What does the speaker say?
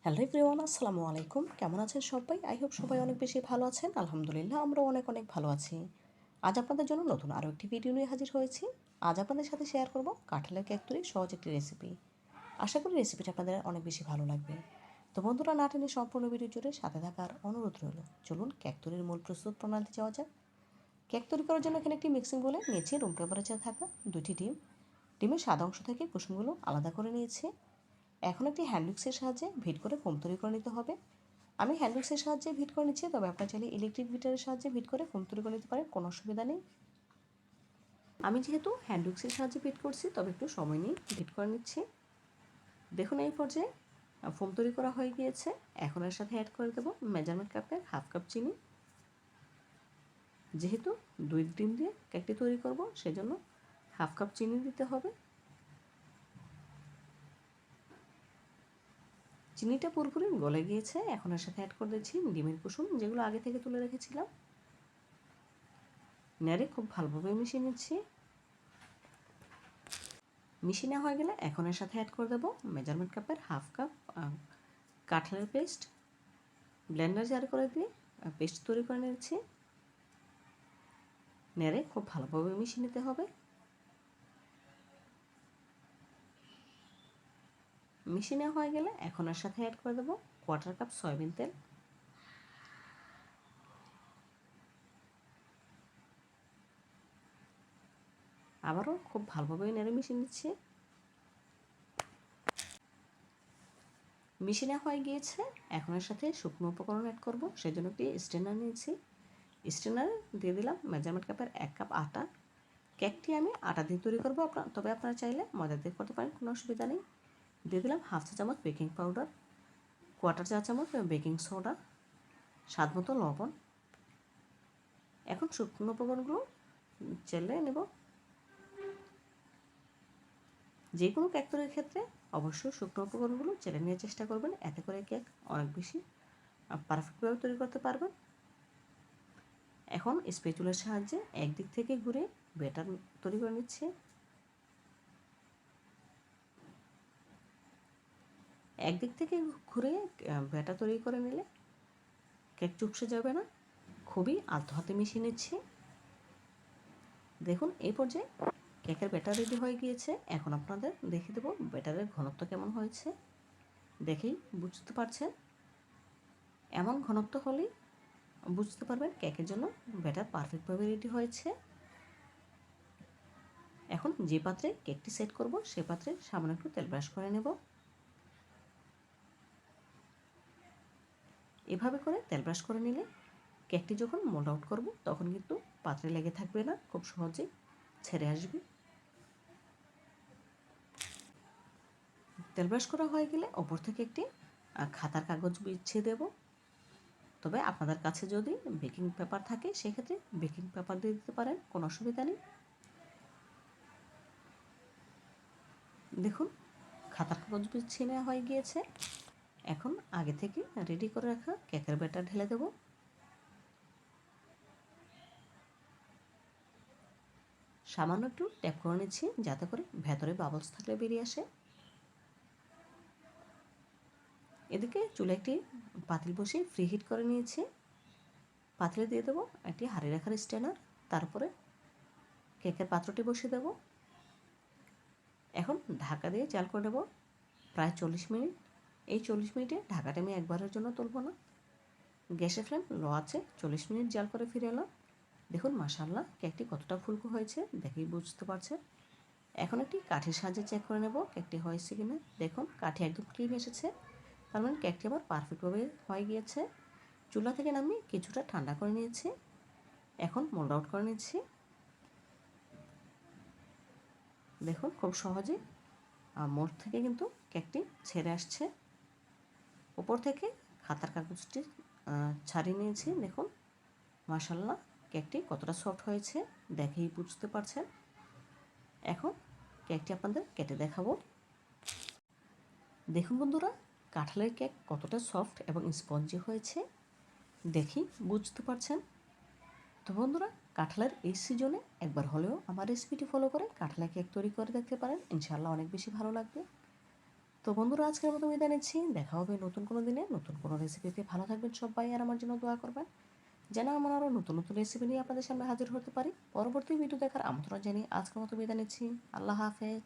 Hello everyone, আসসালামু আলাইকুম। কেমন আছেন সবাই? আই হোপ সবাই অনেক বেশি ভালো আছেন। আলহামদুলিল্লাহ আমরাও অনেক ভালো আছি। আজ আপনাদের জন্য নতুন আরও একটি ভিডিও নিয়ে হাজির হয়েছি। আজ আপনাদের সাথে শেয়ার করব কাঁঠালের কেক তৈরির সহজ একটি রেসিপি। আশা করি রেসিপিটা আপনাদের অনেক বেশি ভালো লাগবে। তো বন্ধুরা, না টেনে সম্পূর্ণ ভিডিও জুড়ে সাথে থাকার অনুরোধ রইল। চলুন কেক তৈরির মূল প্রস্তুত প্রণালীতে যাওয়া যাক। কেক তৈরি করার জন্য এখানে একটি মিক্সিং বলে নিয়েছি রুম টেম্পারেচারে থাকা 2টি ডিম। ডিমের সাদা অংশ থেকে কুসুমগুলো আলাদা করে নিয়েছি। এখন একটি হ্যান্ড উইক্সের সাহায্যে ভিট করে ফোম তৈরি করে নিতে হবে। আমি হ্যান্ড উইক্সের সাহায্যে ভিট করে নিচ্ছি, তবে আপনারা চাইলে ইলেকট্রিক বিটারের সাহায্যে ভিট করে ফোম তৈরি করে নিতে পারেন, কোনো অসুবিধা নেই। আমি যেহেতু হ্যান্ড উইক্সের সাহায্যে ভিট করছি, তবে একটু সময় নিয়ে ভিট করে নিচ্ছি। দেখুন এই পর্যায়ে ফোম তৈরি করা হয়ে গিয়েছে। এখন এর সাথে অ্যাড করে দেবো মেজারমেন্ট কাপের হাফ কাপ চিনি। যেহেতু 2 ডিম দিয়ে কেকটি তৈরি করব, সেজন্য হাফ কাপ চিনি দিতে হবে। চিনিটা পুরোপুরি গলে গিয়েছে। এখন এর সাথে অ্যাড করে দিচ্ছি ডিমের কুসুম, যেগুলো আগে থেকে তুলে রেখেছিলাম। নেড়ে খুব ভালোভাবে মিশিয়ে নিচ্ছি। মিশিয়ে নেওয়া হয়ে গেলে এখন এর সাথে অ্যাড করে দেবো মেজারমেন্ট কাপের হাফ কাপ কাঁঠালের পেস্ট। ব্লেন্ডার জার করে দিয়ে পেস্ট তৈরি করে নিচ্ছি। নেড়ে খুব ভালোভাবে মিশিয়ে নিতে হবে। মিশিয়ে নেওয়া হয়ে গেলে এখন এর সাথে অ্যাড করে দেবো কোয়ার্টার কাপ সয়াবিন তেল। আবারও খুব ভালোভাবে নেড়ে মিশিয়ে নিচ্ছি। মিশিয়ে নেওয়া হয়ে গিয়েছে। এখন এর সাথে শুকনো উপকরণ অ্যাড করবো, সেই জন্য একটি স্ট্রেনার নিয়েছি। স্ট্রেনারে দিয়ে দিলাম মেজারমেন্ট কাপের 1 কাপ আটা। কেকটি আমি আটা দিয়ে তৈরি করবো, তবে আপনারা চাইলে ময়দা দিয়ে করতে পারেন, কোনো অসুবিধা নেই। দিয়ে দিলাম হাফ চা চামচ বেকিং পাউডার, কোয়ার্টার চা চামচ বেকিং সোডা, স্বাদ মতো লবণ। এখন শুকনো উপকরণগুলো চেলে নেব। যে কোনো কেক তৈরির ক্ষেত্রে অবশ্যই শুকনো উপকরণগুলো চেলে নেওয়ার চেষ্টা করবেন, এতে করে কেক অনেক বেশি পারফেক্টভাবে তৈরি করতে পারবেন। এখন স্প্যাচুলার সাহায্যে একদিক থেকে ঘুরে ব্যাটার তৈরি করে নিচ্ছে। একদিক থেকে ঘুরে ব্যাটার তৈরি করে নিলে কেক চুপসে যাবে না। খুবই আলতো হাতে মিশিয়ে নিচ্ছি। দেখুন এই পর্যায়ে কেকের ব্যাটার রেডি হয়ে গিয়েছে। এখন আপনাদের দেখিয়ে দেবো ব্যাটারের ঘনত্ব কেমন হয়েছে। দেখেই বুঝতে পারছেন, এমন ঘনত্ব হলেই বুঝতে পারবেন কেকের জন্য ব্যাটার পারফেক্টভাবে রেডি হয়েছে। এখন যে পাত্রে কেকটি সেট করব, সে পাত্রে সামান্য একটু তেল ব্রাশ করে নেব। এভাবে করে তেল ব্রাশ করে নিলে কেকটি যখন মোল্ড আউট করব, তখন কিন্তু পাত্রে লেগে থাকবে না, খুব সহজেই ছেড়ে আসবে। তেল ব্রাশ করা হয়ে গেলে ওপর থেকে একটি খাতার কাগজ বিছিয়ে দেব। তবে আপনাদের কাছে যদি বেকিং পেপার থাকে, সেক্ষেত্রে বেকিং পেপার দিয়ে দিতে পারেন, কোনো অসুবিধা নেই। দেখুন খাতার কাগজ বিছিয়ে নেওয়া হয়ে গিয়েছে। এখন আগে থেকে রেডি করে রাখা কেকের ব্যাটার ঢেলে দেব। সামান্য একটু ট্যাপ করে নিচ্ছি, যাতে করে ভেতরে বাবলস থাকলে বেরিয়ে আসে। এদিকে চুলে একটি পাতিল বসিয়ে ফ্রি হিট করে নিয়েছি। পাতিলে দিয়ে দেবো একটি হাঁড়ি রাখার স্ট্যান্ডার, তারপরে কেকের পাত্রটি বসিয়ে দেব। এখন ঢাকা দিয়ে জাল করে নেব প্রায় 40 মিনিট। এই 40 মিনিটে ঢাকাটা আমি একবারের জন্য তুলব না। গ্যাসের ফ্লেম লো আছে। 40 মিনিট জাল করে ফিরে এলাম। দেখুন মাশাআল্লাহ কেকটি কতটা ফুলকো হয়েছে, দেখেই বুঝতে পারছেন। এখন একটি কাঠির সাহায্যে চেক করে নেব কেকটি হয়েছে কিনা। দেখুন কাঠি একদম ক্লিন এসেছে, তার মানে কেকটি আবার পারফেক্টভাবে হয়ে গিয়েছে। চুলা থেকে নামিয়ে কিছুটা ঠান্ডা করে নিয়েছি। এখন মোল্ড আউট করে নিচ্ছি। দেখুন খুব সহজে মোল্ড থেকে কিন্তু কেকটি ছেড়ে আসছে। উপর থেকে খাতার কাগজটি ছাড়িয়ে নিয়েছি। দেখুন মাশাআল্লাহ কেকটি কতটা সফট হয়েছে, দেখেই বুঝতে পারছেন। এখন কেকটি আপনাদের কেটে দেখাবো। দেখুন বন্ধুরা, কাঁঠালের কেক কতটা সফট এবং স্পঞ্জি হয়েছে, দেখেই বুঝতে পারছেন। তো বন্ধুরা, কাঁঠালের এই সিজনে একবার হলেও আমার রেসিপিটি ফলো করে কাঁঠালের কেক তৈরি করে দেখতে পারেন, ইনশাআল্লাহ অনেক বেশি ভালো লাগবে। তো বন্ধুরা, আজকের মতো বিদায় নিচ্ছি। দেখা হবে নতুন কোনো দিনে নতুন কোনো রেসিপিতে। ভালো থাকবেন সবাই, আর আমার জন্য দোয়া করবেন যেন আমার আরও নতুন নতুন রেসিপি নিয়ে আপনাদের সামনে হাজির হতে পারি। পরবর্তী ভিডিও দেখার আমন্ত্রণ জানিয়ে আজকের মতো বিদায় নিচ্ছি। আল্লাহ হাফেজ।